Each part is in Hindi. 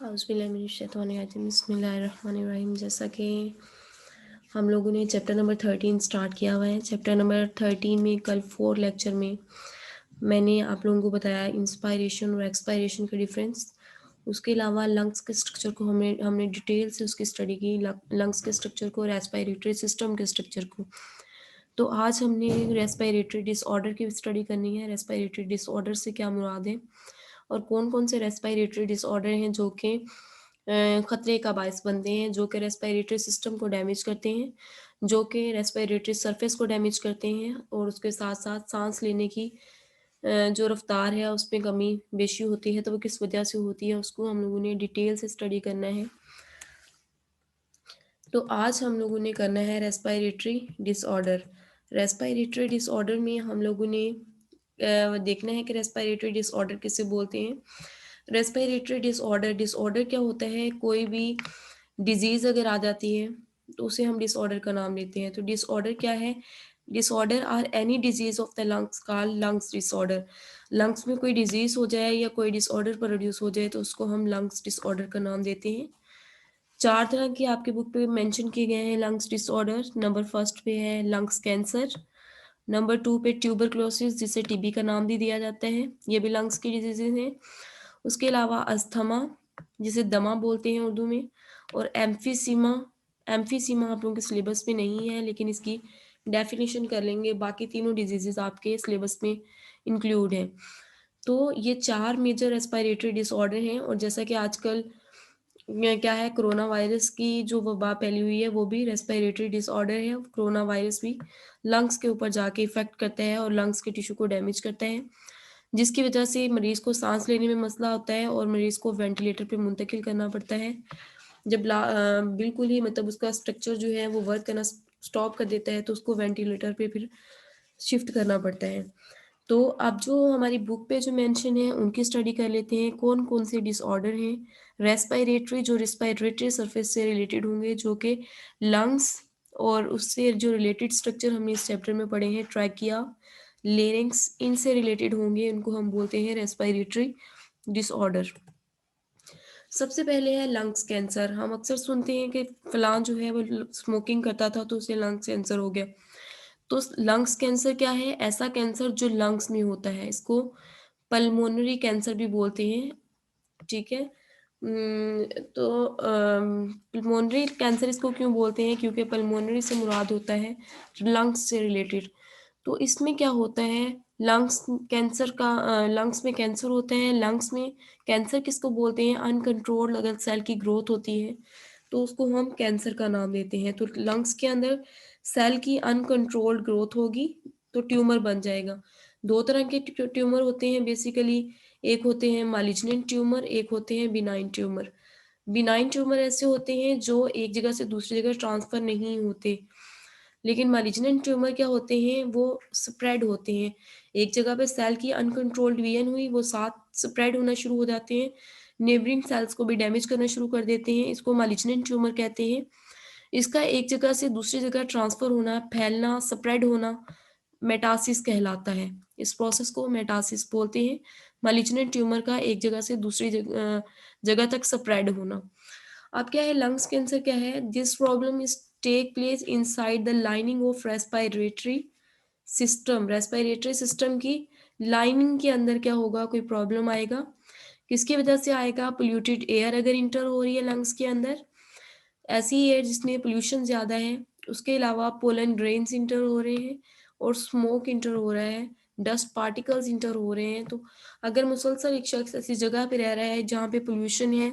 बिस्मिल्लाहिर्रहमानिर्रहीम। जैसा कि हम लोगों ने चैप्टर नंबर 13 स्टार्ट किया हुआ है। चैप्टर नंबर 13 में कल 4 लेक्चर में मैंने आप लोगों को बताया इंस्पायरेशन और एक्सपायरेशन का डिफरेंस। उसके अलावा लंग्स के स्ट्रक्चर को हमने हमने डिटेल से उसकी स्टडी की, लंग्स के स्ट्रक्चर को, रेस्पिरेटरी सिस्टम के स्ट्रक्चर को। तो आज हमने रेस्पिरेटरी डिसऑर्डर की स्टडी करनी है। रेस्पिरेटरी डिसऑर्डर से क्या मुराद है और कौन कौन से रेस्पिरेटरी डिसऑर्डर हैं जो कि खतरे का बायस बनते हैं, जो कि रेस्पिरेटरी सिस्टम को डैमेज करते हैं, जो कि रेस्पिरेटरी सरफेस को डैमेज करते हैं और उसके साथ साथ सांस लेने की जो रफ्तार है उसमें कमी बेशी होती है। तो वो किस वजह से होती है उसको हम लोगों ने डिटेल से स्टडी करना है। तो आज हम लोगों ने करना है रेस्पिरेटरी डिसऑर्डर। रेस्पिरेटरी डिसऑर्डर में हम लोगों ने देखना है कि रेस्पिरेटरी डिसऑर्डर किसे बोलते हैं। रेस्पिरेटरी डिसऑर्डर डिसऑर्डर क्या होता है, कोई भी डिजीज़ अगर आ जाती है तो उसे हम डिसऑर्डर का नाम देते हैं। तो डिसऑर्डर क्या है, disorder are any disease of the lungs called lungs disorder. Lungs में कोई डिजीज हो जाए या कोई डिसऑर्डर प्रोड्यूस हो जाए तो उसको हम लंग्स डिसऑर्डर का नाम देते हैं। 4 तरह के आपके बुक पे मेंशन किए गए हैं लंग्स डिसऑर्डर। नंबर फर्स्ट पे है लंग्स कैंसर, नंबर 2 पे ट्यूबरक्लोसिस जिसे टीबी का नाम भी दिया जाता है, ये भी लंग्स की डिजीज़ हैं। उसके अलावा अस्थमा जिसे दमा बोलते हैं उर्दू में, और एम्फीसीमा। एम्फीसीमा आप लोगों के सिलेबस में नहीं है लेकिन इसकी डेफिनेशन कर लेंगे, बाकी तीनों डिजीज़ेज़ आपके सिलेबस में इंक्लूड हैं। तो ये 4 मेजर रेस्पिरेटरी डिसऑर्डर हैं और जैसा कि आजकल क्या है, कोरोना वायरस की जो वबा फैली हुई है वो भी रेस्पिरेटरी डिसऑर्डर है। कोरोना वायरस भी लंग्स के ऊपर जाके इफेक्ट करता है और लंग्स के टिश्यू को डैमेज करता है, जिसकी वजह से मरीज़ को सांस लेने में मसला होता है और मरीज़ को वेंटिलेटर पे मुंतकिल करना पड़ता है। जब बिल्कुल ही मतलब उसका स्ट्रक्चर जो है वो वर्क करना स्टॉप कर देता है तो उसको वेंटिलेटर पे फिर शिफ्ट करना पड़ता है। तो अब जो हमारी बुक पे जो मेंशन है उनकी स्टडी कर लेते हैं, कौन कौन से डिसऑर्डर हैं। रेस्पिरेटरी जो रेस्पिरेटरी सरफेस से रिलेटेड होंगे, जो कि लंग्स और उससे जो रिलेटेड स्ट्रक्चर हमने इस चैप्टर में पढ़े हैं, ट्रैकिया, लेरिंग्स, इनसे रिलेटेड होंगे, इनको हम बोलते हैं रेस्पिरेटरी डिसऑर्डर। सबसे पहले है लंग्स कैंसर। हम अक्सर सुनते हैं कि फलां जो है वो स्मोकिंग करता था तो उसे लंग्स कैंसर हो गया। तो लंग्स कैंसर क्या है, ऐसा कैंसर जो लंग्स में होता है, इसको पल्मोनरी कैंसर भी बोलते हैं। ठीक है। तो पल्मोनरी कैंसर इसको क्यों बोलते हैं, क्योंकि पल्मोनरी से मुराद होता है लंग्स से रिलेटेड। तो इसमें क्या होता है, लंग्स कैंसर का लंग्स में कैंसर होता है। लंग्स में कैंसर किसको बोलते हैं, अनकंट्रोल्ड अगर सेल की ग्रोथ होती है तो उसको हम कैंसर का नाम देते हैं। तो लंग्स के अंदर सेल की अनकंट्रोल्ड ग्रोथ होगी तो ट्यूमर बन जाएगा। दो तरह के ट्यूमर होते हैं बेसिकली, एक होते हैं मालिग्नेंट ट्यूमर, एक होते हैं बिनाइन ट्यूमर। बिनाइन ट्यूमर ऐसे होते हैं जो एक जगह से दूसरी जगह ट्रांसफर नहीं होते, लेकिन मालिग्नेंट ट्यूमर क्या होते हैं, वो स्प्रेड होते हैं। एक जगह पे सेल की अनकंट्रोल्ड डिवीजन हुई, वो साथ स्प्रेड होना शुरू हो जाते हैं, नेबरिंग सेल्स को भी डैमेज करना शुरू कर देते हैं। इसको मालिग्नेंट ट्यूमर कहते हैं। इसका एक जगह से दूसरी जगह ट्रांसफर होना, फैलना, स्प्रेड होना मेटासिस कहलाता है। इस प्रोसेस को मेटासिस बोलते हैं। मालिग्नेंट ट्यूमर का एक जगह से दूसरी जगह तक स्प्रेड होना। अब क्या है, लंग्स कैंसर क्या है, this problem is take place inside the lining of respiratory system. Respiratory system की लाइनिंग के अंदर क्या होगा, कोई प्रॉब्लम आएगा। किसकी वजह से आएगा, पोल्यूटेड एयर अगर इंटर हो रही है लंग्स के अंदर, ऐसी एयर जिसमें पोल्यूशन ज़्यादा है। उसके अलावा पोलन ग्रेन्स इंटर हो रहे हैं और स्मोक इंटर हो रहा है, डस्ट पार्टिकल्स इंटर हो रहे हैं। तो अगर मुसलसल एक शख्स ऐसी जगह पे रह रहा है जहाँ पे पोल्यूशन है,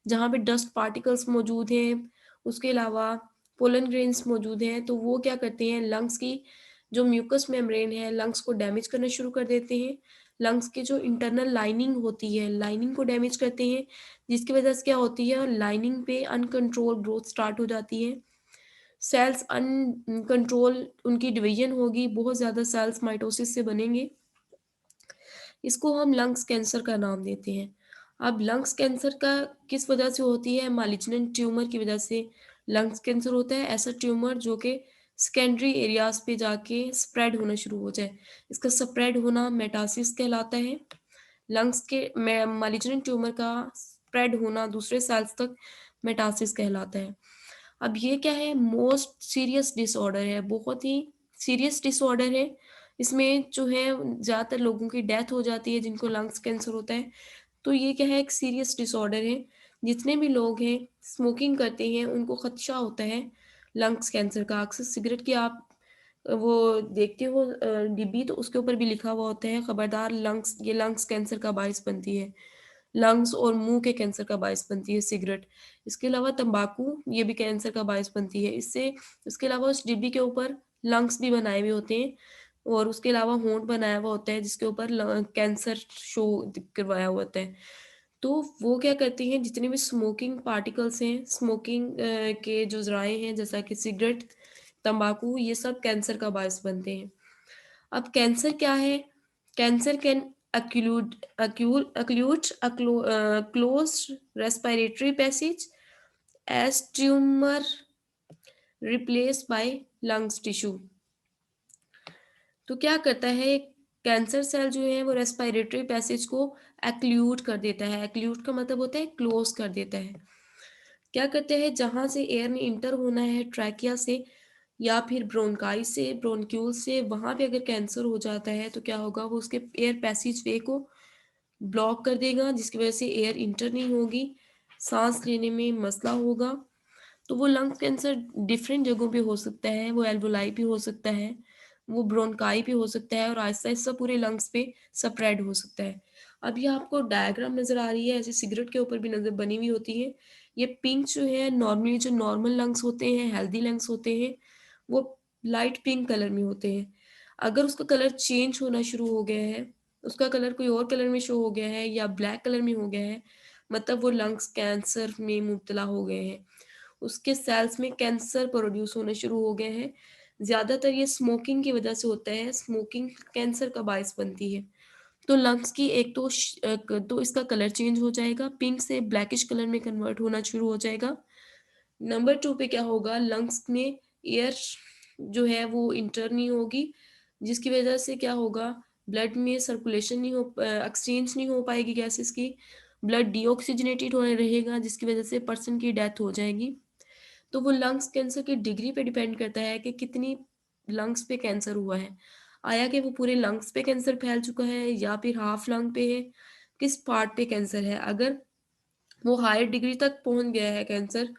जहाँ पे डस्ट पार्टिकल्स मौजूद हैं, उसके अलावा पोलन ग्रेन्स मौजूद हैं, तो वो क्या करते हैं, लंग्स की जो म्यूकस मेम्ब्रेन है लंग्स को डैमेज करना शुरू कर देते हैं। लंग्स की जो इंटरनल लाइनिंग होती है लाइनिंग को डैमेज करते हैं, जिसकी वजह से क्या होती है, लाइनिंग पे अनकंट्रोल ग्रोथ स्टार्ट हो जाती है। सेल्स अनकंट्रोल उनकी डिवीजन होगी, बहुत ज़्यादा सेल्स माइटोसिस से बनेंगे। इसको हम लंग्स कैंसर का नाम देते हैं। अब लंग्स कैंसर का किस वजह से होती है, मालिग्नेंट ट्यूमर की वजह से लंग्स कैंसर होता है। ऐसा ट्यूमर जो कि सेकेंडरी एरियाज पे जाके स्प्रेड होना शुरू हो जाए, इसका स्प्रेड होना मेटासिस कहलाता है। लंग्स के मालिग्नेंट ट्यूमर का स्प्रेड होना दूसरे सेल्स तक मेटासिस कहलाता है। अब ये क्या है, मोस्ट सीरियस डिसऑर्डर है, बहुत ही सीरियस डिसऑर्डर है। इसमें जो है ज़्यादातर लोगों की डेथ हो जाती है जिनको लंग्स कैंसर होता है। तो ये क्या है, एक सीरियस डिसऑर्डर है। जितने भी लोग हैं स्मोकिंग करते हैं उनको खदशा होता है लंग्स कैंसर का। अक्सर सिगरेट की आप वो देखते हो डिब्बी, तो उसके ऊपर भी लिखा हुआ होता है खबरदार लंग्स, ये लंग्स कैंसर का बायस बनती है। लंग्स और मुंह के कैंसर का बायस बनती है सिगरेट। इसके अलावा तंबाकू ये भी कैंसर का बायस बनती है। इसके अलावा उस डिब्बी के ऊपर लंग्स भी बनाए हुए होते हैं और उसके अलावा होंठ बनाया हुआ होता है जिसके ऊपर कैंसर शो करवाया हुआ होता है। तो वो क्या करती हैं, जितने भी स्मोकिंग पार्टिकल्स हैं, स्मोकिंग के जो ज़राए हैं जैसा कि सिगरेट, तंबाकू, ये सब कैंसर का बायस बनते हैं। अब कैंसर क्या है? Cancer can occlude closed respiratory passage as tumour replace by lungs tissue. तो क्या करता है, कैंसर सेल जो है वो रेस्पिरेटरी पैसेज को एक्लूट कर देता है। एक्लूट का मतलब होता है क्लोज कर देता है। क्या करते हैं, जहां से एयर ने इंटर होना है ट्रैकिया से या फिर ब्रोंकाई से, ब्रोंक्यूल से, वहां पे अगर कैंसर हो जाता है तो क्या होगा, वो उसके एयर पैसेज वे को ब्लॉक कर देगा जिसकी वजह से एयर इंटर नहीं होगी, सांस लेने में मसला होगा। तो वो लंग कैंसर डिफरेंट जगहों पे हो सकता है, वो एल्वोलाई पे हो सकता है, वो ब्रोंकाई पे हो सकता है और आहिस्ता आहिस्ता पूरे लंग्स पे स्प्रेड हो सकता है। अब ये आपको डायग्राम नज़र आ रही है, ऐसे सिगरेट के ऊपर भी नज़र बनी हुई होती है। ये पिंक जो है नॉर्मली जो नॉर्मल लंग्स होते हैं, हेल्दी लंग्स होते हैं, वो लाइट पिंक कलर में होते हैं। अगर उसका कलर चेंज होना शुरू हो गया है, उसका कलर कोई और कलर में शो हो गया है या ब्लैक कलर में हो गया है, मतलब वो लंग्स कैंसर में मुब्तला हो गए हैं, उसके सेल्स में कैंसर प्रोड्यूस होने शुरू हो गए हैं। ज़्यादातर ये स्मोकिंग की वजह से होता है, स्मोकिंग कैंसर का बायस बनती है। तो लंग्स की एक तो तो इसका कलर चेंज हो जाएगा, पिंक से ब्लैकिश कलर में कन्वर्ट होना शुरू हो जाएगा। नंबर 2 पे क्या होगा, लंग्स में एयर जो है वो इंटर नहीं होगी, जिसकी वजह से क्या होगा, ब्लड में सर्कुलेशन नहीं हो एक्सचेंज नहीं हो पाएगी गैसेस की, ब्लड डीऑक्सीजनेटेड होने रहेगा जिसकी वजह से पर्सन की डेथ हो जाएगी। तो वो लंग्स कैंसर की डिग्री पे डिपेंड करता है कि कितनी लंग्स पे कैंसर हुआ है। आया कि वो पूरे लंग्स पे कैंसर फैल चुका है या फिर हाफ लंग पे है, किस पार्ट पे कैंसर है। अगर वो हायर डिग्री तक पहुंच गया है कैंसर,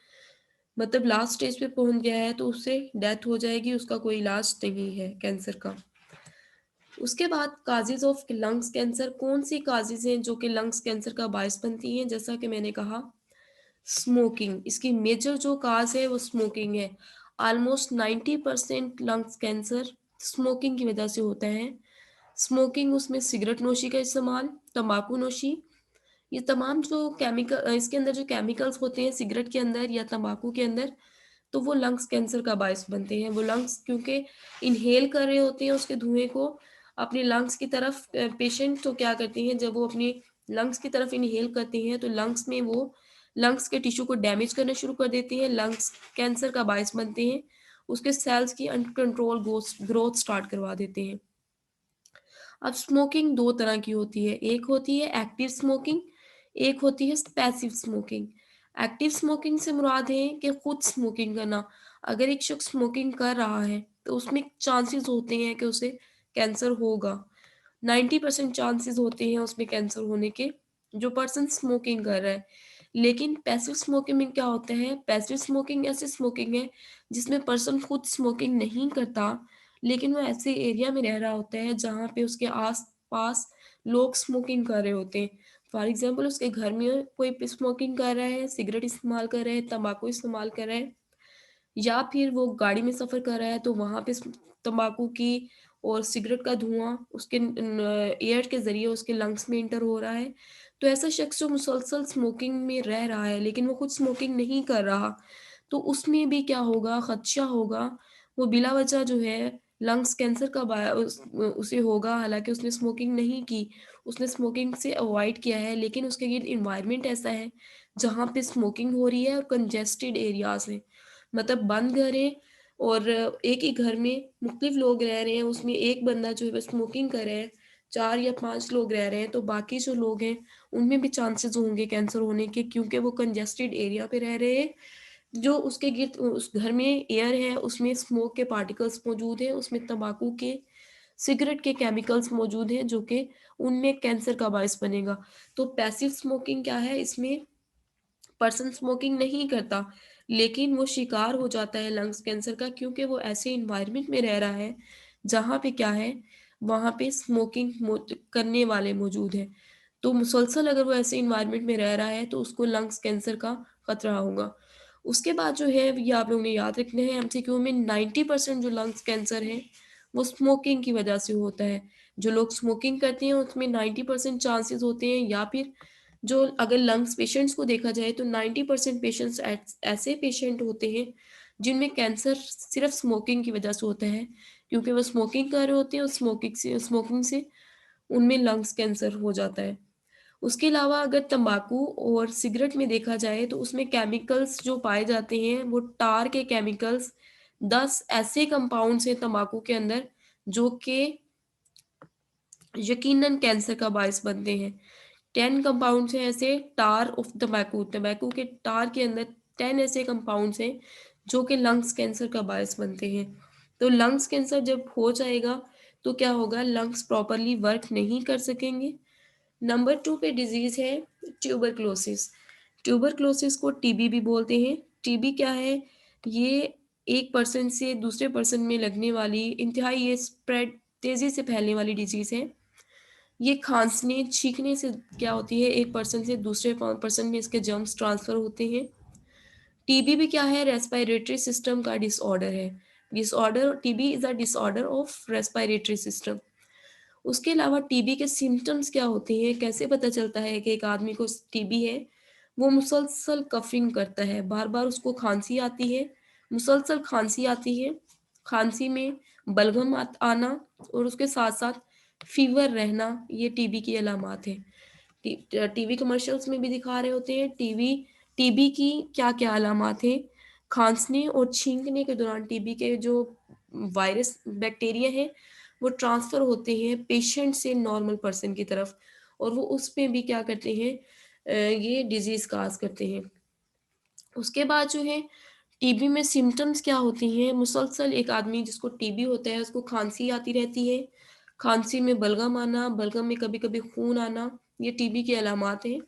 मतलब लास्ट स्टेज पे पहुंच गया है, तो उससे डेथ हो जाएगी, उसका कोई इलाज नहीं है कैंसर का। उसके बाद काजेज ऑफ लंग्स कैंसर, कौन सी काजेज हैं जो कि लंग्स कैंसर का बायस बनती हैं? जैसा कि मैंने कहा स्मोकिंग, इसकी मेजर जो काज है वो स्मोकिंग है। ऑलमोस्ट 90% लंग्स कैंसर स्मोकिंग की वजह से होता है। स्मोकिंग, उसमें सिगरेट नोशी का इस्तेमाल, तंबाकू नोशी, ये तमाम जो केमिकल इसके अंदर जो केमिकल्स होते हैं सिगरेट के अंदर या तंबाकू के अंदर, तो वो लंग्स कैंसर का बायस बनते हैं। वो लंग्स क्योंकि इनहेल कर रहे होते हैं उसके धुएँ को अपने लंग्स की तरफ, पेशेंट तो क्या करती हैं, जब वो अपनी लंग्स की तरफ इनहेल करती हैं तो लंग्स में वो लंग्स के टिश्यू को डैमेज करना शुरू कर देती हैं, लंग्स कैंसर का बायस बनते हैं, उसके सेल्स की अनकंट्रोल ग्रोथ स्टार्ट करवा देते हैं। अब स्मोकिंग 2 तरह की होती है, एक होती है एक्टिव स्मोकिंग, एक होती है पैसिव स्मोकिंग। एक्टिव स्मोकिंग से मुराद है कि खुद स्मोकिंग करना। अगर एक शख्स स्मोकिंग कर रहा है, तो उसमें चांसेस होते हैं कि उसे कैंसर होगा। 90% चांसेस होते हैं उसमें कैंसर होने के, जो पर्सन स्मोकिंग कर रहा है। लेकिन पैसिव स्मोकिंग में क्या होता है, पैसिव स्मोकिंग ऐसी स्मोकिंग है जिसमें पर्सन खुद स्मोकिंग नहीं करता, लेकिन वो ऐसे एरिया में रह रहा होता है जहाँ पे उसके आस-पास लोग स्मोकिंग कर रहे होते हैं। फॉर एग्ज़ाम्पल उसके घर में कोई भी स्मोकिंग कर रहा है, सिगरेट इस्तेमाल कर रहा है, तम्बाकू इस्तेमाल कर रहा है, या फिर वो गाड़ी में सफ़र कर रहा है तो वहाँ पे तम्बाकू की और सिगरेट का धुआं उसके एयर के ज़रिए उसके लंग्स में एंटर हो रहा है। तो ऐसा शख्स जो मुसलसल स्मोकिंग में रह रहा है लेकिन वो खुद स्मोकिंग नहीं कर रहा, तो उसमें भी क्या होगा, खदशा होगा, वो बिला वजह जो है लंग्स कैंसर का उसे होगा, हालाँकि उसने स्मोकिंग नहीं की, उसने स्मोकिंग से अवॉइड किया है, लेकिन उसके गिर्द एनवायरनमेंट ऐसा है जहाँ पे स्मोकिंग हो रही है और कंजेस्टेड एरियाज़ हैं। मतलब बंद घर है और एक ही घर में मुख्तलिफ लोग रह रहे हैं, उसमें एक बंदा जो है वो स्मोकिंग कर रहा है, 4 या 5 लोग रह रहे हैं, तो बाकी जो लोग हैं, उनमें भी चांसेस होंगे कैंसर होने के, क्योंकि वो कंजेस्टेड एरिया पे रह रहे हैं। जो उसके गिर्द उस घर में एयर है, उसमें स्मोक के पार्टिकल्स मौजूद हैं, उसमें तम्बाकू के, सिगरेट के केमिकल्स मौजूद हैं, जो कि उनमें कैंसर का बायस बनेगा। तो पैसिव स्मोकिंग क्या है, इसमें पर्सन स्मोकिंग नहीं करता, लेकिन वो शिकार हो जाता है लंग्स कैंसर का, क्योंकि वो ऐसे इन्वायरमेंट में रह रहा है जहाँ पे क्या है, वहाँ पे करने वाले मौजूद हैं। तो मुसलसल अगर वो ऐसे इन्वायरमेंट में रह रहा है तो उसको लंग्स कैंसर का खतरा होगा। उसके बाद जो है ये आप लोगों ने याद रखना है, एमसीक्यू में 90% जो लंग्स कैंसर है वो स्मोकिंग की वजह से होता है। जो लोग स्मोकिंग करते हैं उसमें 90% चांसेस होते हैं, या फिर जो अगर लंग्स पेशेंट्स को देखा जाए तो 90% पेशेंट्स ऐसे पेशेंट होते हैं जिनमें कैंसर सिर्फ स्मोकिंग की वजह से होता है, क्योंकि वो स्मोकिंग कर रहे होते हैं और स्मोकिंग से उनमें लंग्स कैंसर हो जाता है। उसके अलावा अगर तंबाकू और सिगरेट में देखा जाए तो उसमें केमिकल्स जो पाए जाते हैं वो टार के केमिकल्स, 10 ऐसे कंपाउंड्स हैं तंबाकू के अंदर जो कि यकीनन कैंसर का बायस बनते हैं। 10 कंपाउंड्स हैं ऐसे टार ऑफ तंबाकू, तंबाकू के टार के अंदर 10 ऐसे कंपाउंड्स हैं जो कि लंग्स कैंसर का बायस बनते हैं। तो लंग्स कैंसर जब हो जाएगा तो क्या होगा, लंग्स प्रॉपरली वर्क नहीं कर सकेंगे। नंबर 2 पे डिजीज़ है ट्यूबरक्लोसिस। ट्यूबरक्लोसिस को टीबी भी बोलते हैं। टीबी क्या है? ये एक पर्सन से दूसरे पर्सन में लगने वाली इंतहाई ये स्प्रेड तेज़ी से फैलने वाली डिजीज़ है। ये खाँसने, छींकने से क्या होती है, एक पर्सन से दूसरे पर्सन में इसके जर्म्स ट्रांसफ़र होते हैं। टीबी भी क्या है? रेस्पिरेटरी सिस्टम का डिसऑर्डर है। Disorder TB is a disorder of respiratory system. उसके अलावा टीबी के सिम्पटम्स क्या होते हैं? कैसे पता चलता है कि एक आदमी को टीबी है? वो मुसलसल कफ़िंग करता है, बार-बार उसको खाँसी आती है, मुसलसल खाँसी आती है, खाँसी में बलगम आना और उसके साथ-साथ फ़ीवर रहना, ये टीबी की अलामात हैं। टीवी कमर्शियल्स में भी दिखा रहे होते हैं टीवी टीबी की क्या-क्या अलामात हैं। खाँसने और छींकने के दौरान टीबी के जो वायरस बैक्टीरिया हैं, वो ट्रांसफ़र होते हैं पेशेंट से नॉर्मल पर्सन की तरफ, और वो उसमें भी क्या करते हैं, ये डिज़ीज़ काज़ करते हैं। उसके बाद जो है टीबी में सिम्पटम्स क्या होती हैं, मुसलसल एक आदमी जिसको टीबी होता है उसको खाँसी आती रहती है, खाँसी में बलगम आना, बलगम में कभी-कभी खून आना, ये टीबी की अलामात हैं।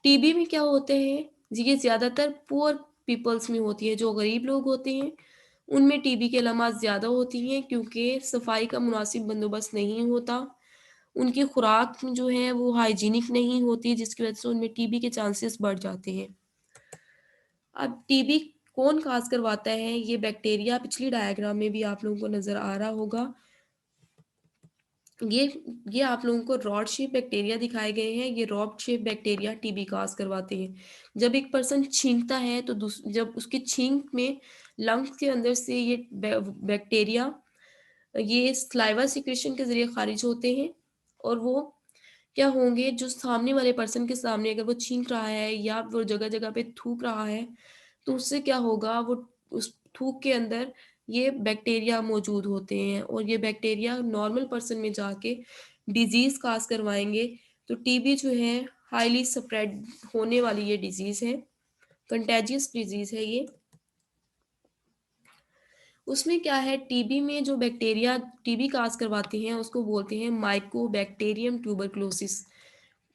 टीबी में क्या होते हैं, ये ज़्यादातर पुअर पीपल्स में होती है, जो गरीब लोग होते हैं, उनमें टीबी की अलामात ज़्यादा होती हैं, क्योंकि सफाई का मुनासिब बंदोबस्त नहीं होता। उनकी खुराक जो है वो हाइजीनिक नहीं होती, जिसकी वजह से उनमें टीबी के चांसेस बढ़ जाते हैं। अब टीबी कौन काज़ करवाता है, ये बैक्टीरिया पिछली डायग्राम में भी आप लोगों को नज़र आ रहा होगा। ये ये आप लोगों को रॉड शेप बैक्टीरिया दिखाए गए हैं, ये रॉड शेप बैक्टीरिया टीबी काज़ करवाते हैं। जब एक पर्सन छींकता है तो जब उसकी छींक में लंग्स के अंदर से ये बैक्टीरिया ये सलाइवा सिक्रेशन के ज़रिए खारिज होते हैं, और वो क्या होंगे, जो सामने वाले पर्सन के सामने अगर वो छींक रहा है या वो जगह-जगह पे थूक रहा है, तो उससे क्या होगा, वो उस थूक के अंदर ये बैक्टीरिया मौजूद होते हैं और ये बैक्टीरिया नॉर्मल पर्सन में जाके डिज़ीज़ काज़ करवाएँगे। तो टीबी जो है हाइली स्प्रेड होने वाली ये डिज़ीज़ है, कंटेजियस डिज़ीज़ है ये। उसमें क्या है, टीबी में जो बैक्टीरिया टीबी काज़ करवाते हैं उसको बोलते हैं माइकोबैक्टीरियम ट्यूबरक्लोसिस।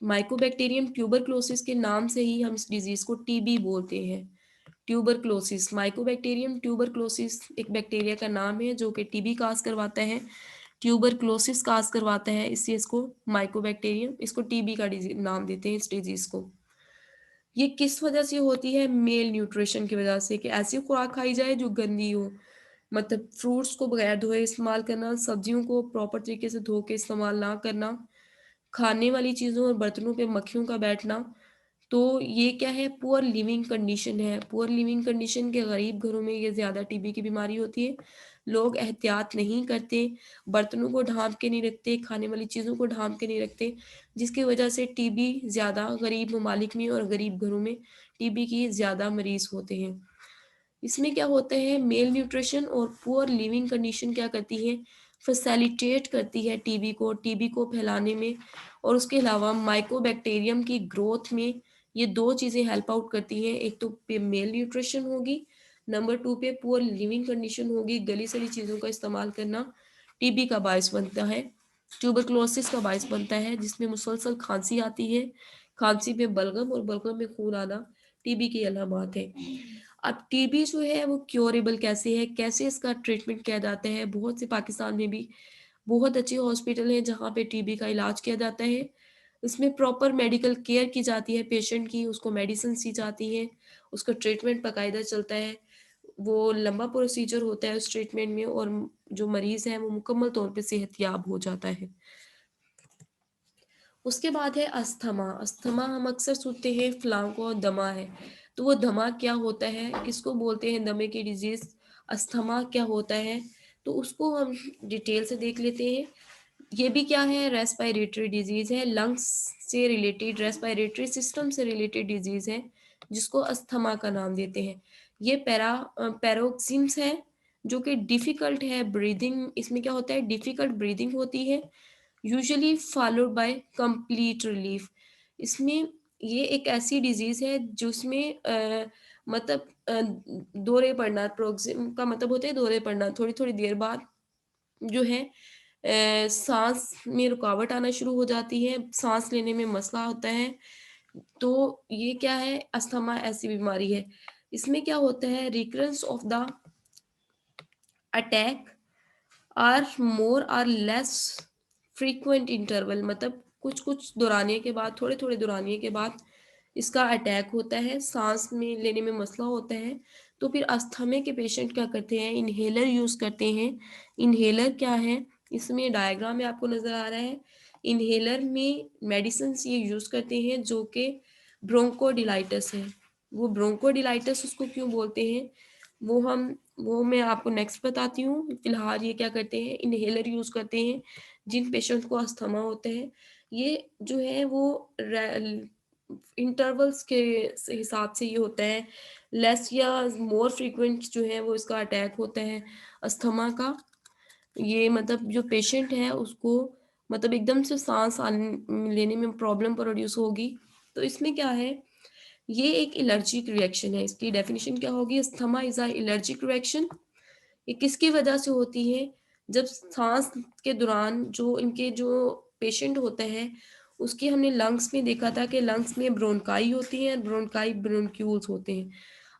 माइकोबैक्टीरियम ट्यूबरक्लोसिस के नाम से ही हम इस डिज़ीज़ को टीबी बोलते हैं। ट्यूबरक्लोसिस, माइकोबैक्टीरियम ट्यूबरक्लोसिस एक बैक्टीरिया का नाम है जो कि टीबी काज़ करवाता है, ट्यूबरक्लोसिस काज़ करवाता है, इससे इसको माइकोबैक्टीरियम, इसको टीबी का नाम देते हैं इस डिज़ीज़ को। ये किस वजह से होती है? मेल न्यूट्रिशन की वजह से, कि ऐसी खुराक खाई जाए जो गंदी हो। मतलब फ्रूट्स को बगैर धोए इस्तेमाल करना, सब्जियों को प्रॉपर तरीके से धो के इस्तेमाल ना करना, खाने वाली चीज़ों और बर्तनों पे मक्खियों का बैठना। तो ये क्या है, पुअर लिविंग कंडीशन है। पुअर लिविंग कंडीशन के गरीब घरों में ये ज़्यादा टीबी की बीमारी होती है। लोग एहतियात नहीं करते, बर्तनों को ढाँप के नहीं रखते, खाने वाली चीज़ों को ढाँप के नहीं रखते, जिसकी वजह से टीबी ज़्यादा गरीब ममालिक में और गरीब घरों में टीबी की ज़्यादा मरीज़ होते हैं। इसमें क्या होता है, मेल न्यूट्रिशन और पुअर लिविंग कंडीशन क्या करती है, फैसिलिटेट करती है टीबी को फैलाने में, और उसके अलावा माइकोबैक्टीरियम की ग्रोथ में ये 2 चीज़ें हेल्प आउट करती हैं। एक तो पे मेल न्यूट्रिशन होगी, नंबर 2 पे पुअर लिविंग कंडीशन होगी, गली-सली चीज़ों का इस्तेमाल करना टीबी का बायस बनता है, ट्यूबरकुलोसिस का बायस बनता है, जिसमें मुसलसल खाँसी आती है, खाँसी में बलगम और बलगम में खून आना टीबी की अलामात है। अब टीबी जो है वो क्योरेबल कैसे है, कैसे इसका ट्रीटमेंट किया जाता है? बहुत से पाकिस्तान में भी बहुत अच्छे हॉस्पिटल हैं जहाँ पे टीबी का इलाज किया जाता है। उसमें प्रॉपर मेडिकल केयर की जाती है पेशेंट की, उसको मेडिसिन्स दी जाती हैं, उसका ट्रीटमेंट बाकायदा चलता है। वो लंबा प्रोसीजर होता है उस ट्रीटमेंट में, और जो मरीज़ है वो मुकम्मल तौर पे सेहतयाब हो जाता है। उसके बाद है अस्थमा। अस्थमा हम अक्सर सुनते हैं फलाँ को दमा है, तो वो दमा क्या होता है, किसको बोलते हैं दमे की डिज़ीज़, अस्थमा क्या होता है, तो उसको हम डिटेल से देख लेते हैं। ये भी क्या है, रेस्पिरेटरी डिजीज़ है, लंग्स से रिलेटेड, रेस्पिरेटरी सिस्टम से रिलेटेड डिजीज़ है, जिसको अस्थमा का नाम देते हैं। ये पैरोक्सिम्स है, जो कि डिफ़िकल्ट है ब्रीदिंग, इसमें क्या होता है, डिफ़िकल्ट ब्रीदिंग होती है, usually followed by complete relief. इसमें ये एक ऐसी डिज़ीज़ है जिसमें मतलब दौरे पड़ना, प्रोक्सिम का मतलब होता है दौरे पड़ना, थोड़ी-थोड़ी देर बाद जो है साँस में रुकावट आना शुरू हो जाती है, साँस लेने में मसला होता है। तो ये क्या है, अस्थमा ऐसी बीमारी है। इसमें क्या होता है, recurrence of the attack are more और लेस फ्रीक्वेंट इंटरवल, मतलब कुछ-कुछ दौरानिए के बाद, थोड़े-थोड़े दौरानिए के बाद इसका अटैक होता है, साँस में लेने में मसला होता है। तो फिर अस्थमा के पेशेंट क्या करते हैं, इन्हेलर यूज़ करते हैं। इन्हेलर क्या है, इसमें डायग्राम में आपको नज़र आ रहा है। इन्हेलर में मेडिसिन्स ये यूज़ करते हैं जो कि ब्रोंकोडिलाइटिस है। वो ब्रोंकोडिलाइटिस उसको क्यों बोलते हैं, वो हम वो मैं आपको नेक्स्ट बताती हूँ। फिलहाल ये क्या करते हैं, इन्हेलर यूज़ करते हैं, जिन पेशेंट को अस्थमा होता है। ये जो है वो रे इंटरवल्स के हिसाब से ये होता है, लेस या मोर फ्रीक्वेंट जो है वो इसका अटैक होता है अस्थमा का। ये मतलब जो पेशेंट है उसको मतलब एकदम से साँस लेने में प्रॉब्लम प्रोड्यूस होगी। तो इसमें क्या है, ये एक एलर्जिक रिएक्शन है, इसकी डेफिनिशन क्या होगी, asthma is a allergic reaction. ये किसकी वजह से होती है, जब सांस के दौरान जो इनके जो पेशेंट होता है, उसके हमने लंग्स में देखा था कि लंग्स में ब्रोंकाई होती है, ब्रोंकाई ब्रोंक्यूल्स होते हैं।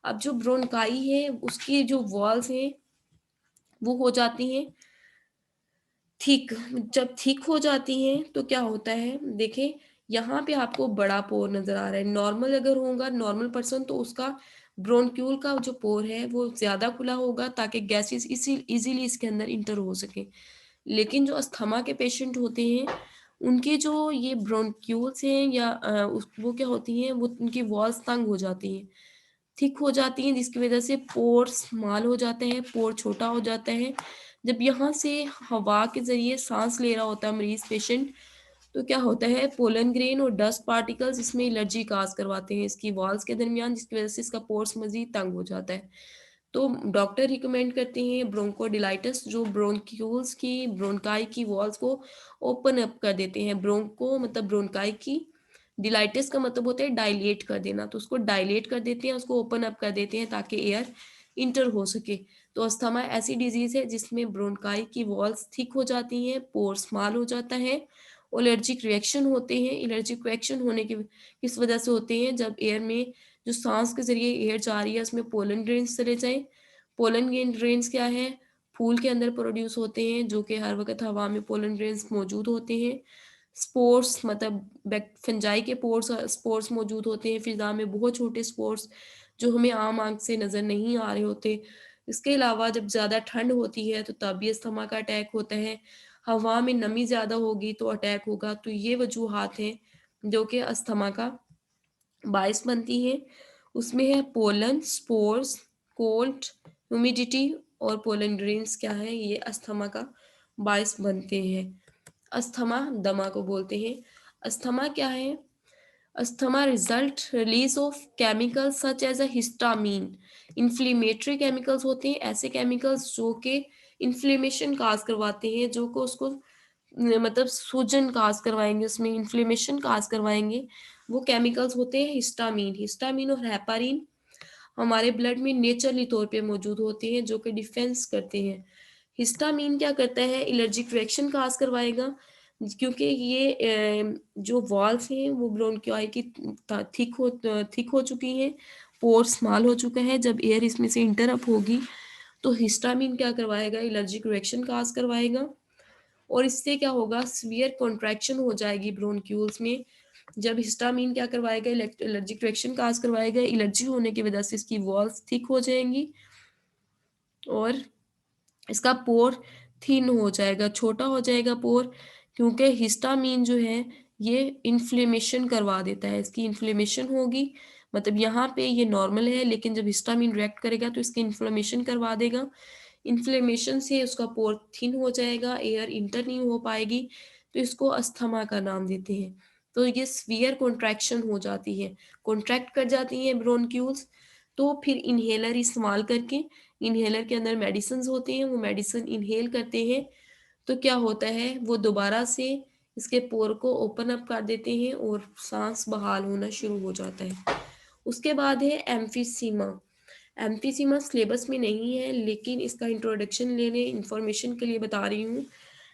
अब जो ब्रोंकाई है उसकी जो वॉल्स हैं वो हो जाती हैं ठीक। जब ठीक हो जाती हैं तो क्या होता है, देखें यहाँ पे आपको बड़ा पोर नज़र आ रहा है। नॉर्मल अगर होगा, नॉर्मल पर्सन, तो उसका ब्रोंक्यूल का जो पोर है वो ज़्यादा खुला होगा ताकि गैसेस इसी ईज़िली इसके अंदर इंटर हो सकें। लेकिन जो अस्थमा के पेशेंट होते हैं, उनके जो ये ब्रोंक्यूल्स हैं या उस वो क्या होती हैं, वो उनकी वॉल्स तंग हो जाती हैं, थिक हो जाती हैं, जिसकी वज़ह से पोर स्मॉल हो जाते हैं, पोर छोटा हो जाता है। जब यहाँ से हवा के ज़रिए साँस ले रहा होता है मरीज़ पेशेंट, तो क्या होता है, पोलन ग्रेन और डस्ट पार्टिकल्स इसमें एलर्जी काज़ करवाते हैं इसकी वॉल्स के दरमियान, जिसकी वज़ह से इसका पोर्स मज़ीद तंग हो जाता है। तो डॉक्टर रिकमेंड करते हैं ब्रोंकोडिलाइटिस, जो ब्रोंक्यूल्स की ब्रोंकाई की वॉल्स को ओपन अप कर देते हैं। ब्रोंको मतलब ब्रोंकाई की, डिलाइटिस का मतलब होता है डायलेट कर देना, तो उसको डायलेट कर देते हैं, उसको ओपन अप कर देते हैं ताकि एयर इंटर हो सके। तो अस्थमा ऐसी डिजीज़ है जिसमें ब्रोंकाई की वॉल्स थिक हो जाती हैं, पोर स्मॉल हो जाता है, एलर्जिक रिएक्शन होते हैं। एलर्जिक रिएक्शन होने की किस वजह से होते हैं, जब एयर में जो साँस के ज़रिए एयर जा रही है उसमें पोलन ग्रेन्स चले जाएँ। पोलन ग्रेन्स क्या है? फूल के अंदर प्रोड्यूस होते हैं, जो कि हर वक़्त हवा में पोलन ग्रेन्स मौजूद होते हैं। स्पोर्स मतलब फंजाई के स्पोर्स मौजूद होते हैं फ़िज़ा में, बहुत छोटे स्पोर्स जो हमें आम आँख से नज़र नहीं आ रहे होते। इसके अलावा जब ज़्यादा ठंड होती है तो तब भी अस्थमा का अटैक होता है। हवा में नमी ज़्यादा होगी तो अटैक होगा। तो ये वजूहात हैं जो कि अस्थमा का बायस बनती हैं। उसमें है पोलन, स्पोर्स, कोल्ड, ह्यूमिडिटी और पोलन ग्रेन्स क्या है, ये अस्थमा का बायस बनते हैं। अस्थमा दमा को बोलते हैं। अस्थमा क्या है? Asthma result release of chemicals such as a histamine. Inflammatory chemicals होते हैं, ऐसे केमिकल्स जो कि इन्फ्लेमेशन काज़ करवाते हैं, जो को उसको मतलब सूजन काज़ करवाएँगे, उसमें इन्फ्लेमेशन काज़ करवाएँगे। वो केमिकल्स होते हैं हिस्टामीन। हिस्टामीन और हेपारिन हमारे ब्लड में नेचुरली तौर पे मौजूद होते हैं, जो कि डिफेंस करते हैं। हिस्टामीन क्या करता है, एलर्जिक रिएक्शन काज़ करवाएगा, क्योंकि ये जो वॉल्स हैं वो ब्रोंकियाई की थिक हो चुकी हैं, पोर स्मॉल हो चुका है। जब एयर इसमें से इंटर अप होगी तो हिस्टामीन क्या करवाएगा, एलर्जिक रिएक्शन काज़ करवाएगा, और इससे क्या होगा, सीवियर कॉन्ट्रैक्शन हो जाएगी ब्रोंक्यूल्स में। जब हिस्टामीन क्या करवाएगा, एलर्जिक रिएक्शन काज़ करवाएगा, एलर्जी होने की वजह से इसकी वॉल्स थिक हो जाएँगी और इसका पोर थिन हो जाएगा, छोटा हो जाएगा पोर, क्योंकि हिस्टामीन जो है ये इन्फ्लेमेशन करवा देता है। इसकी इन्फ्लेमेशन होगी, मतलब यहाँ पे ये नॉर्मल है, लेकिन जब हिस्टामीन रिएक्ट करेगा तो इसकी इन्फ्लेमेशन करवा देगा। इन्फ्लेमेशन से उसका पोर थिन हो जाएगा, एयर इंटर नहीं हो पाएगी, तो इसको अस्थमा का नाम देते हैं। तो ये सीवियर कॉन्ट्रैक्शन हो जाती है, कॉन्ट्रैक्ट कर जाती हैं ब्रोंक्यूल्स, तो फिर इन्हेलर इस्तेमाल करके, इन्हेलर के अंदर मेडिसिन्स होती हैं, वो मेडिसिन इन्हेल करते हैं, तो क्या होता है, वो दोबारा से इसके पोर को ओपन अप कर देते हैं और साँस बहाल होना शुरू हो जाता है। उसके बाद है एम्फीसीमा। एम्फीसीमा सिलेबस में नहीं है, लेकिन इसका इंट्रोडक्शन लेने इन्फॉर्मेशन के लिए बता रही हूँ।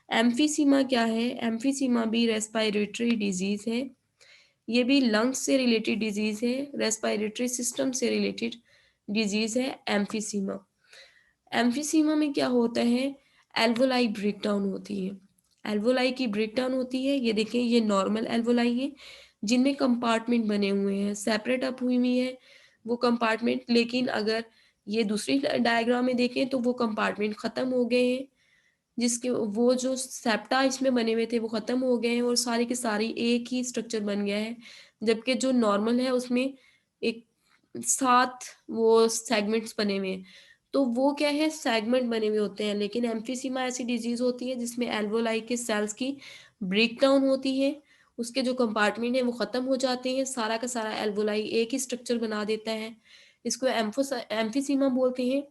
एम्फीसीमा क्या है? एम्फीसीमा भी रेस्पिरेटरी डिज़ीज़ है। ये भी लंग्स से रिलेटेड डिज़ीज़ है, रेस्पिरेटरी सिस्टम से रिलेटेड डिज़ीज़ है एम्फीसीमा। एम्फीसीमा में क्या होता है, एल्वोलाई ब्रेकडाउन होती है। एल्वोलाई की ब्रेकडाउन होती है, ये देखें ये नॉर्मल एल्वोलाई है, जिनमें कंपार्टमेंट बने हुए हैं, सेपरेट अप हुई हुई है वो कंपार्टमेंट, लेकिन अगर ये दूसरी डायग्राम में देखें तो वो कंपार्टमेंट ख़त्म हो गए हैं, जिसके वो जो सेप्टा इसमें बने हुए थे वो ख़त्म हो गए हैं और सारी की सारी एक ही स्ट्रक्चर बन गया है। जबकि जो नॉर्मल है उसमें एक 7 वो सेगमेंट्स बने हुए हैं। तो वो क्या है, सेगमेंट बने हुए होते हैं, लेकिन एम्फीसीमा ऐसी डिज़ीज़ होती है जिसमें एल्वोलाई के सेल्स की ब्रेकडाउन होती है। उसके जो कंपार्टमेंट हैं वो ख़त्म हो जाते हैं, सारा का सारा एल्वोलाई एक ही स्ट्रक्चर बना देता है। इसको एम्फीसीमा बोलते हैं।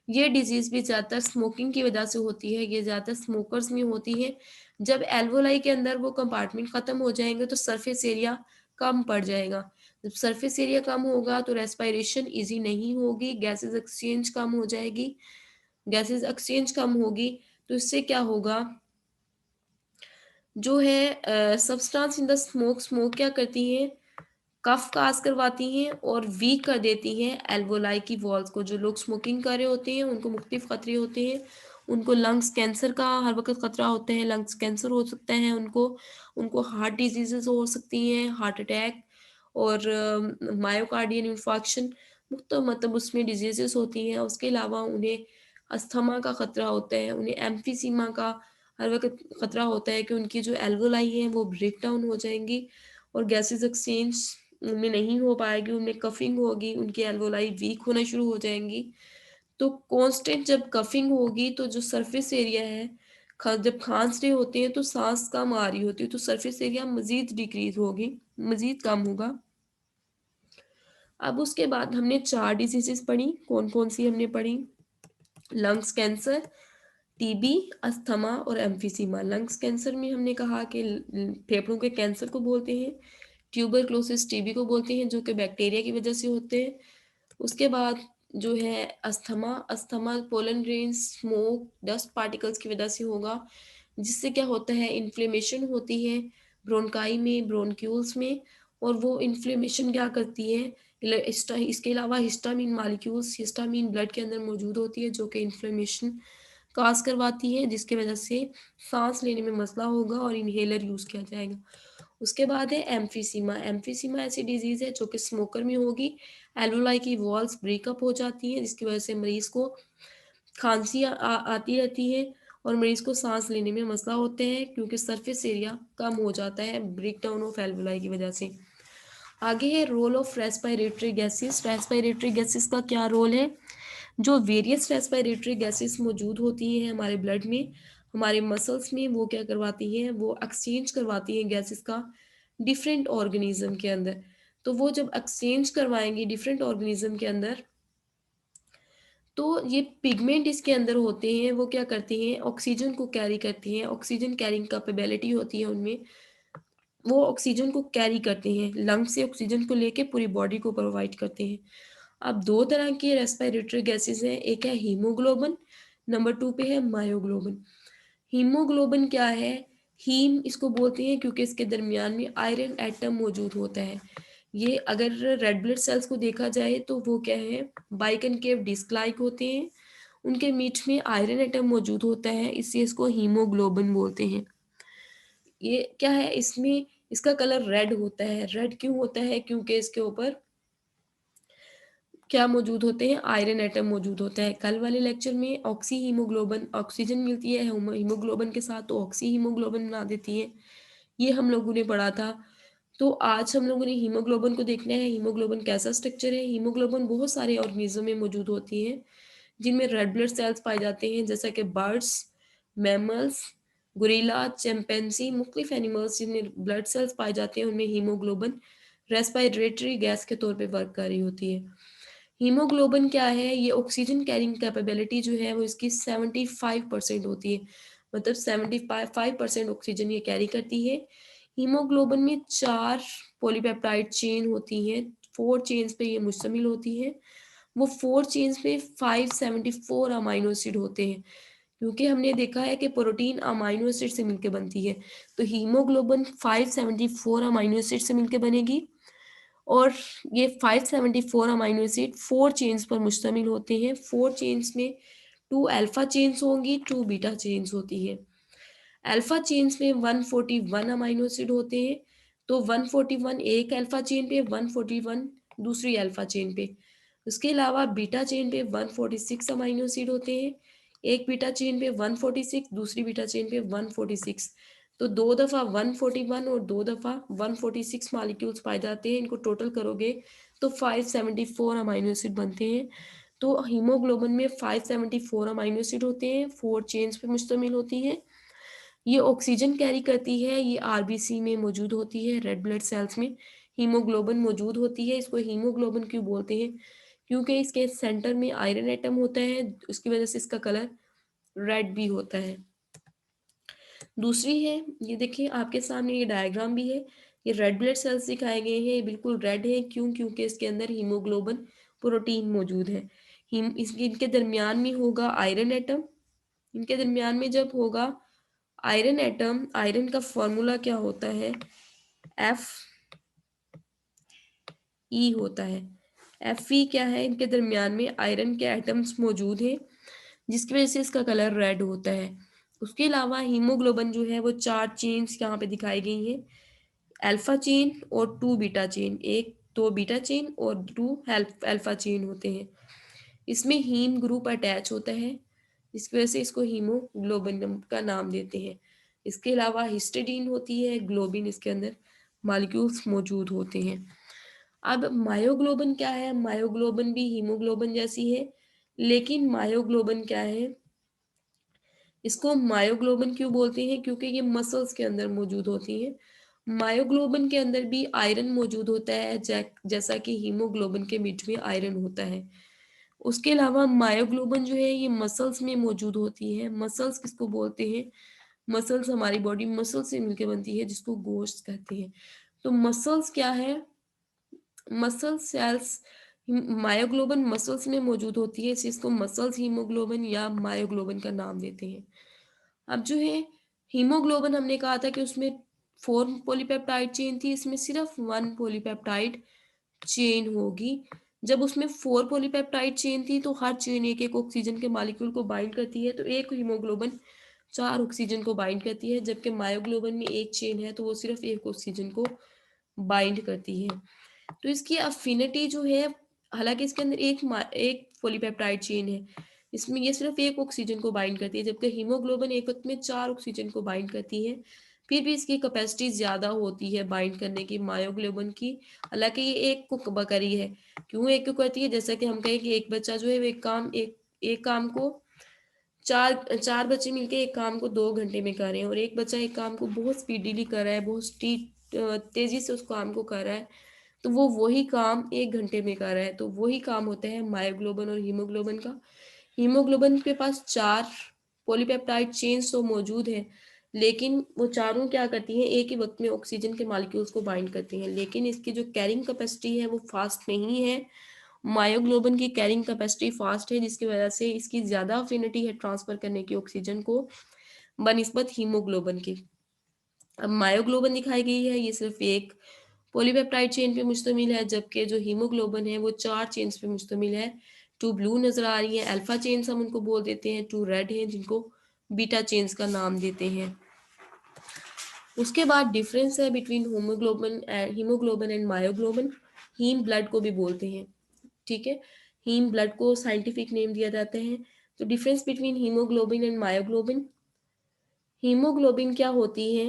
ये डिज़ीज़ भी ज़्यादातर स्मोकिंग की वजह से होती है, ये ज़्यादातर स्मोकर्स में होती है। जब एल्वोलाई के अंदर वो कंपार्टमेंट ख़त्म हो जाएँगे तो सरफेस एरिया कम पड़ जाएगा। जब सरफेस एरिया कम होगा तो रेस्पिरेशन ईज़ी नहीं होगी, गैसेज़ एक्सचेंज कम हो जाएगी। गैसेज़ एक्सचेंज कम होगी तो इससे क्या होगा, जो है substance in the smoke, smoke क्या करती हैं, कफ काज करवाती हैं और वीक कर देती हैं एल्वोलाई की वॉल्स को। जो लोग स्मोकिंग कर रहे होते हैं उनको मुख्तलिफ खतरे होते हैं, उनको लंग्स कैंसर का हर वक्त खतरा होता है, लंग्स कैंसर हो सकता है उनको, उनको हार्ट डिजीजेस हो सकती हैं, हार्ट अटैक और मायोकार्डियल इन्फार्क्शन, मतलब उसमें डिजीजेस होती हैं। उसके अलावा उन्हें अस्थमा का खतरा होता है, उन्हें एम्फीसीमा का हर वक्त खतरा होता है कि उनकी जो एल्वोलाई है वो ब्रेक डाउन हो जाएंगी और गैसेस एक्सचेंज उनमें नहीं हो पाएगी, उनमें कफिंग होगी, उनकी एल्वोलाई वीक होना शुरू हो जाएँगी। तो कांस्टेंट जब कफिंग होगी तो जो सरफेस एरिया है, ख जब खाँस रहे होते हैं तो साँस कम आ रही होती है, तो सरफेस एरिया मज़ीद डिक्रीज़ होगी, मज़ीद कम होगा। अब उसके बाद हमने 4 डिसीज़ेज़ पढ़ी, कौन-कौन सी हमने पढ़ी? लंग्स कैंसर, टीबी, अस्थमा और एम्फीसीमा। लंग्स कैंसर में हमने कहा कि फेफड़ों के कैंसर को बोलते हैं, ट्यूबरक्लोसिस टीबी को बोलते हैं, जो कि बैक्टीरिया की वजह से होते हैं। उसके बाद जो है asthma, asthma pollen grains, smoke, dust particles की वजह से होगा, जिससे क्या होता है, इन्फ्लेमेशन होती है ब्रोंकाई में, ब्रोंक्यूल्स में, और वो इन्फ्लेमेशन क्या करती है, इसके अलावा हिस्टामिन मॉलिक्यूल्स, हिस्टामिन ब्लड के अंदर मौजूद होती है, जो कि इन्फ्लेमेशन काज करवाती है, जिसकी वजह से सांस लेने में मसला होगा और इन्हेलर यूज़ किया जाएगा। उसके बाद है एम्फीसीमा। एम्फीसीमा ऐसी डिजीज़ है जो कि स्मोकर में होगी। एल्वोलाई की वॉल्स ब्रेकअप हो जाती हैं, जिसकी वजह से मरीज़ को खांसी आती रहती है और मरीज़ को सांस लेने में मसला होते हैं, क्योंकि सरफेस एरिया कम हो जाता है ब्रेकडाउन ऑफ एल्वोलाई की वजह से। आगे है role of respiratory gases. Respiratory gases का क्या रोल है? जो वेरियस रेस्पिरेटरी गैसेस मौजूद होती हैं हमारे ब्लड में, हमारे मसल्स में, वो क्या करवाती हैं, वो एक्सचेंज करवाती हैं गैसेस का डिफरेंट ऑर्गेनिज्म के अंदर। तो वो जब एक्सचेंज करवाएंगी डिफरेंट ऑर्गेनिज्म के अंदर, तो ये पिगमेंट इसके अंदर होते हैं, वो क्या करते हैं, ऑक्सीजन को कैरी करते हैं, ऑक्सीजन कैरिंग कैपेबिलिटी होती है उनमें, वो ऑक्सीजन को कैरी करते हैं, लंग्स से ऑक्सीजन को लेके पूरी बॉडी को प्रोवाइड करते हैं। अब 2 तरह की रेस्पिरेटरी गैसेज़ हैं, एक है हीमोग्लोबिन, नंबर 2 पे है मायोग्लोबिन। हीमोग्लोबिन क्या है? हीम इसको बोलते हैं क्योंकि इसके दरमियान में आयरन एटम मौजूद होता है। ये अगर रेड ब्लड सेल्स को देखा जाए तो वो क्या है? बाइकनकेव डिस्क लाइक होते हैं, उनके बीच में आयरन एटम मौजूद होता है, इसलिए इसको हीमोग्लोबिन बोलते हैं। ये क्या है, इसमें इसका कलर रेड होता है। रेड क्यों होता है? क्योंकि इसके ऊपर क्या मौजूद होते हैं, आयरन एटम मौजूद होता है। कल वाले लेक्चर में ऑक्सी हीमोग्लोबिन, ऑक्सीजन मिलती है हीमोग्लोबिन के साथ तो ऑक्सी हीमोग्लोबिन बना देती है, ये हम लोगों ने पढ़ा था। तो आज हम लोगों ने हीमोग्लोबिन को देखना है। हीमोग्लोबिन कैसा स्ट्रक्चर है? हीमोग्लोबिन बहुत सारे ऑर्गेनिज्म में मौजूद होती है, जिनमें रेड ब्लड सेल्स पाए जाते हैं, जैसा कि बर्ड्स, मैमल्स, गोरिल्ला, चिंपैंजी, मुख्तलिफ एनिमल्स जिनमें ब्लड सेल्स पाए जाते हैं, उनमें हीमोग्लोबिन रेस्पिरेटरी गैस के तौर पे वर्क कर रही होती है। हीमोग्लोबिन क्या है? ये ऑक्सीजन कैरिंग कैपेबिलिटी जो है वो इसकी 75% होती है, मतलब 75% ऑक्सीजन ये कैरी करती है। हीमोग्लोबिन में 4 पॉलीपेप्टाइड चेन होती हैं, 4 चेन्स पे ये मुश्तमिल होती है। वो 4 चेन्स पे 574 अमाइनो एसिड होते हैं, क्योंकि हमने देखा है कि प्रोटीन अमाइनो एसिड से मिलके बनती है, तो हीमोग्लोबिन 574 अमाइनो एसिड से मिलके बनेगी। और ये 574 अमाइनो एसिड 4 चेन्स पर मुश्तमिल होते हैं। 4 चेन्स में 2 अल्फा चेन्स होंगी, 2 बीटा चेन्स होती हैं। अल्फा चेन्स में 141 अमाइनो एसिड होते हैं, तो 141 एक अल्फा चेन पे, 141 दूसरी अल्फा चेन पे। उसके अलावा बीटा चेन पे 146 अमाइनो एसिड होते हैं, एक बीटा चेन पे 146, दूसरी बीटा चेन पे 146। तो 2 दफ़ा 141 और 2 दफ़ा 146 मॉलिक्यूल्स पाए जाते हैं, इनको टोटल करोगे तो 574 अमाइनो एसिड बनते हैं। तो हीमोग्लोबिन में 574 अमाइनो एसिड होते हैं, 4 चेन्स पे मुश्तमिल होती हैं। ये ऑक्सीजन कैरी करती है, ये आरबीसी में मौजूद होती है, रेड ब्लड सेल्स में हीमोग्लोबिन मौजूद होती है। इसको हीमोग्लोबिन क्यों बोलते हैं? क्योंकि इसके सेंटर में आयरन एटम होता है, उसकी वजह से इसका कलर रेड भी होता है। दूसरी है, ये देखिए आपके सामने ये डायग्राम भी है, ये रेड ब्लड सेल्स दिखाए गए हैं, ये बिल्कुल रेड है, क्यों? क्योंकि इसके अंदर हीमोग्लोबिन प्रोटीन मौजूद है। हिम इसके इनके दरमियान में होगा आयरन एटम, इनके दरमियान में जब होगा आयरन एटम, आयरन का फॉर्मूला क्या होता है? एफ ई होता है। एफ ई क्या है? इनके दरमियान में आयरन के एटम्स मौजूद हैं, जिसकी वजह से इसका कलर रेड होता है। उसके अलावा हीमोग्लोबिन जो है वो 4 चेन्स यहाँ पे दिखाई गई हैं, अल्फा चेन और 2 बीटा चेन, एक 2 बीटा चेन और 2 अल्फा चेन होते हैं। इसमें हीम ग्रुप अटैच होता है, जिसकी वजह से इसको हीमोग्लोबिन का नाम देते हैं। इसके अलावा हिस्टिडीन होती है, ग्लोबिन इसके अंदर मॉलिक्यूल्स मौजूद होते हैं। अब मायोग्लोबिन क्या है? मायोग्लोबिन भी हीमोग्लोबिन जैसी है, लेकिन मायोग्लोबिन क्या है? इसको मायोग्लोबिन क्यों बोलते हैं? क्योंकि ये मसल्स के अंदर मौजूद होती हैं। मायोग्लोबिन के अंदर भी आयरन मौजूद होता है, जैसा कि हीमोग्लोबिन के बीच में आयरन होता है। उसके अलावा मायोग्लोबिन जो है ये मसल्स में मौजूद होती है। मसल्स किसको बोलते हैं? मसल्स हमारी बॉडी मसल से मिलकर बनती है, जिसको गोश्त कहते हैं। तो मसल्स क्या है? मसल सेल्स, मायोग्लोबिन मसल्स में मौजूद होती है, इसलिए इसको मसल्स हीमोग्लोबिन या मायोग्लोबिन का नाम देते हैं। अब जो है हीमोग्लोबिन, हमने कहा था कि उसमें 4 पॉलीपेप्टाइड चेन थी, इसमें सिर्फ 1 पॉलीपेप्टाइड चेन होगी। जब उसमें 4 पॉलीपेप्टाइड चेन थी तो हर चेन एक-एक ऑक्सीजन के मॉलिक्यूल को बाइंड करती है, तो एक हीमोग्लोबिन 4 ऑक्सीजन को बाइंड करती है, जबकि मायोग्लोबिन में एक चेन है तो वो सिर्फ एक ऑक्सीजन को बाइंड करती है। तो इसकी अफिनिटी जो है, हालांकि इसके अंदर एक पॉलीपेप्टाइड चेन है, इसमें ये सिर्फ एक ऑक्सीजन को बाइंड करती है, जबकि हीमोग्लोबिन एक वक्त में 4 ऑक्सीजन को बाइंड करती है। फिर भी इसकी कैपेसिटी ज़्यादा होती है बाइंड करने की मायोग्लोबिन की। हालांकि ये एक कुक बकरी है। क्यों एक कुक करती है? जैसा कि हम कहें कि एक बच्चा जो है वो एक काम को चार चार बच्चे मिलके एक काम को 2 घंटे में कर रहे हैं, और एक बच्चा एक काम को बहुत स्पीडीली कर रहा है, बहुत तेजी से उस काम को कर रहा है, तो वो वही काम 1 घंटे में कर रहा है, तो वही काम होता है मायोग्लोबिन और हीमोग्लोबिन का। हीमोग्लोबिन के पास 4 पॉलीपेप्टाइड चेन्स तो मौजूद हैं, लेकिन वो चारों क्या करती हैं, एक ही वक़्त में ऑक्सीजन के मॉलिक्यूल्स को बाइंड करती हैं, लेकिन इसकी जो कैरिंग कैपेसिटी है वो फ़ास्ट नहीं है। मायोग्लोबिन की कैरिंग कैपेसिटी फ़ास्ट है, जिसकी वजह से इसकी ज़्यादा अफ़िनिटी है ट्रांसफ़र करने की ऑक्सीजन को बनिस्बत हीमोग्लोबिन की। अब मायोग्लोबिन दिखाई गई है, ये सिर्फ़ एक पॉलीपेप्टाइड चेन पे मुश्तमिल है, जबकि जो हीमोग्लोबिन है वो 4 चेन्स पे मुश्तमिल है। 2 ब्लू नज़र आ रही हैं, अल्फ़ा चेन्स हम उनको बोल देते हैं, 2 रेड हैं जिनको बीटा चेन्स का नाम देते हैं। उसके बाद डिफरेंस है between haemoglobin and myoglobin. Haem blood को भी बोलते हैं, ठीक है? हीम ब्लड को साइंटिफिक नेम दिया जाता है। तो difference between haemoglobin and myoglobin, haemoglobin क्या होती है?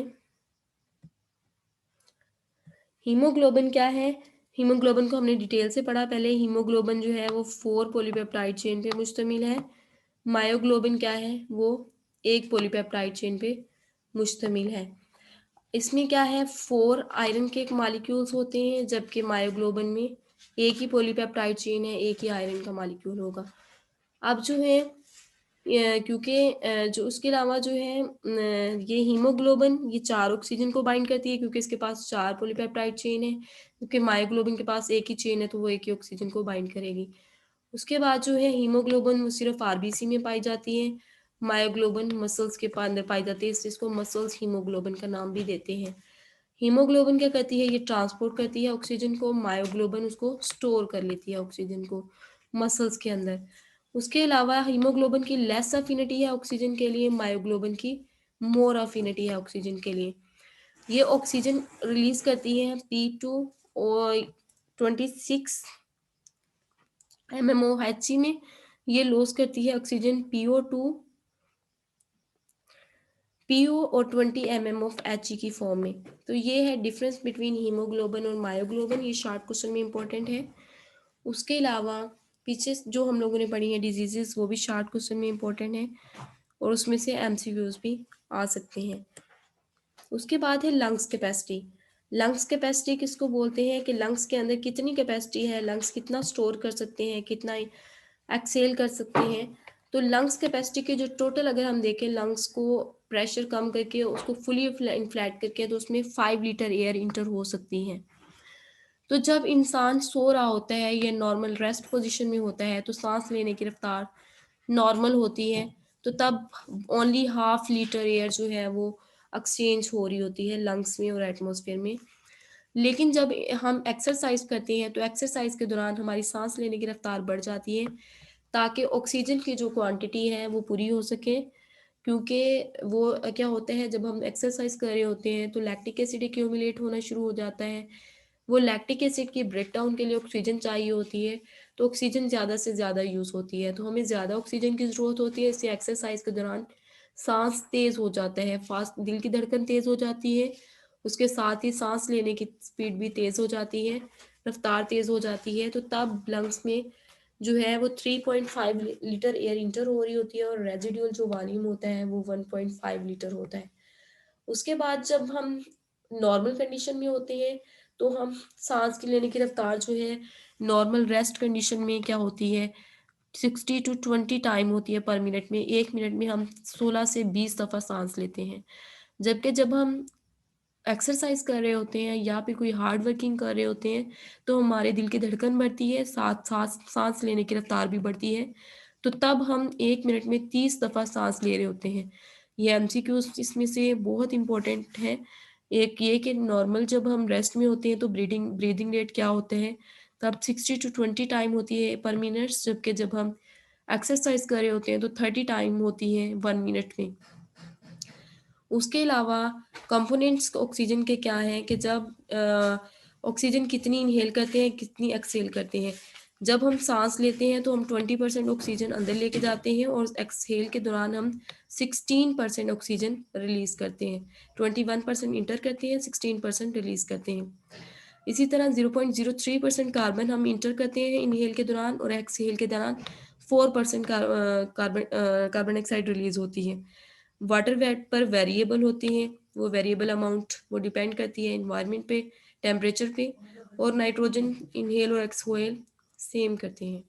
हीमोग्लोबिन क्या है? हीमोग्लोबिन को हमने डिटेल से पढ़ा पहले। हीमोग्लोबिन जो है वो 4 पॉलीपेप्टाइड चेन पे मुश्तमिल है। मायोग्लोबिन क्या है? वो एक पॉलीपेप्टाइड चेन पे मुश्तमिल है। इसमें क्या है, 4 आयरन के मॉलिक्यूल्स होते हैं, जबकि मायोग्लोबिन में एक ही पॉलीपेप्टाइड चेन है, एक ही आयरन का मॉलिक्यूल होगा। अब जो है क्योंकि जो उसके अलावा जो है ये हीमोग्लोबिन ये 4 ऑक्सीजन को बाइंड करती है, क्योंकि इसके पास 4 पॉलीपेप्टाइड चेन है, क्योंकि मायोग्लोबिन के पास एक ही चेन है तो वो एक ही ऑक्सीजन को बाइंड करेगी। उसके बाद जो है हीमोग्लोबिन वो सिर्फ आरबीसी में पाई जाती है, मायोग्लोबिन मसल्स के अंदर पाई जाती है, इसको मसल्स हीमोग्लोबिन का नाम भी देते हैं। हीमोग्लोबिन क्या करती है, ये ट्रांसपोर्ट करती है ऑक्सीजन को, मायोग्लोबिन उसको स्टोर कर लेती है ऑक्सीजन को मसल्स के अंदर। उसके अलावा हीमोग्लोबिन की लेस अफिनिटी है ऑक्सीजन के लिए, मायोग्लोबिन की मोर अफिनिटी है ऑक्सीजन के लिए। ये ऑक्सीजन रिलीज करती है P2 और 26 MmOH में, ये लॉस करती है ऑक्सीजन PO और 20 MmOH की फॉर्म में। तो ये है डिफरेंस बिटवीन हीमोग्लोबिन और मायोग्लोबिन, ये शॉर्ट क्वेश्चन में इंपॉर्टेंट है। उसके अलावा पीछे जो हम लोगों ने पढ़ी है डिजीजेस, वो भी शॉर्ट क्वेश्चन में इंपॉर्टेंट है और उसमें से MCQs भी आ सकते हैं। उसके बाद है लंग्स कैपेसिटी। लंग्स कैपेसिटी किसको बोलते हैं, कि लंग्स के अंदर कितनी कैपेसिटी है, लंग्स कितना स्टोर कर सकते हैं, कितना एक्सेल कर सकते हैं। तो लंग्स कैपेसिटी के जो टोटल अगर हम देखें, लंग्स को प्रेशर कम करके उसको फुली इन्फ्लेट करके, तो उसमें 5 लीटर एयर इंटर हो सकती है। तो जब इंसान सो रहा होता है या नॉर्मल रेस्ट पोजीशन में होता है, तो सांस लेने की रफ्तार नॉर्मल होती है, तो तब ओनली हाफ लीटर एयर जो है वो एक्सचेंज हो रही होती है लंग्स में और एटमॉस्फेयर में। लेकिन जब हम एक्सरसाइज करते हैं, तो एक्सरसाइज के दौरान हमारी सांस लेने की रफ्तार बढ़ जाती है, ताकि ऑक्सीजन की जो क्वांटिटी है वो पूरी हो सके। क्योंकि वो क्या होता है, जब हम एक्सरसाइज कर रहे होते हैं तो लैक्टिक एसिड एक्यूमुलेट होना शुरू हो जाता है। वो लैक्टिक एसिड की ब्रेक डाउन के लिए ऑक्सीजन चाहिए होती है, तो ऑक्सीजन ज़्यादा से ज़्यादा यूज़ होती है, तो हमें ज़्यादा ऑक्सीजन की ज़रूरत होती है। इससे एक्सरसाइज के दौरान सांस तेज़ हो जाता है, फास्ट दिल की धड़कन तेज़ हो जाती है, उसके साथ ही सांस लेने की स्पीड भी तेज़ हो जाती है, रफ्तार तेज़ हो जाती है। तो तब लंग्स में जो है वो 3.5 लीटर एयर इंटर हो रही होती है और रेजिडुअल जो वॉल्यूम होता है वो 1.5 लीटर होता है। उसके बाद जब हम नॉर्मल कंडीशन में होते हैं, तो हम सांस की लेने की रफ्तार जो है नॉर्मल रेस्ट कंडीशन में क्या होती है, 60 to 20 टाइम होती है पर मिनट में। 1 मिनट में हम 16 से 20 दफ़ा सांस लेते हैं, जबकि जब हम एक्सरसाइज कर रहे होते हैं या फिर कोई हार्ड वर्किंग कर रहे होते हैं, तो हमारे दिल की धड़कन बढ़ती है, साथ साथ सांस लेने की रफ्तार भी बढ़ती है, तो तब हम 1 मिनट में 30 दफ़ा सांस ले रहे होते हैं। ये MCQs इसमें से बहुत इंपॉर्टेंट है। एक ये कि नॉर्मल जब हम रेस्ट में होते हैं तो ब्रीदिंग ब्रीदिंग रेट क्या होता है, तब 60 to 20 टाइम होती है पर मिनट, जबकि जब हम एक्सरसाइज कर रहे होते हैं तो 30 टाइम होती है 1 मिनट में। उसके अलावा कंपोनेंट्स ऑक्सीजन के क्या हैं, कि जब ऑक्सीजन कितनी इनहेल करते हैं, कितनी एक्सहेल करते हैं। जब हम सांस लेते हैं तो हम 20% ऑक्सीजन अंदर लेके जाते हैं और एक्सहेल के दौरान हम 16% ऑक्सीजन रिलीज करते हैं। 21% इंटर करते हैं, 16% रिलीज करते हैं। इसी तरह 0.03% कार्बन हम इंटर करते हैं इनहेल के दौरान, और एक्सहेल के दौरान 4% कार्बन डाइऑक्साइड रिलीज होती है। वाटर वेट पर वेरिएबल होती हैं, वो वेरिएबल अमाउंट वो डिपेंड करती है एनवायरनमेंट पे, टेम्परेचर पे और नाइट्रोजन इनहेल और एक्सहेल सेम करते हैं।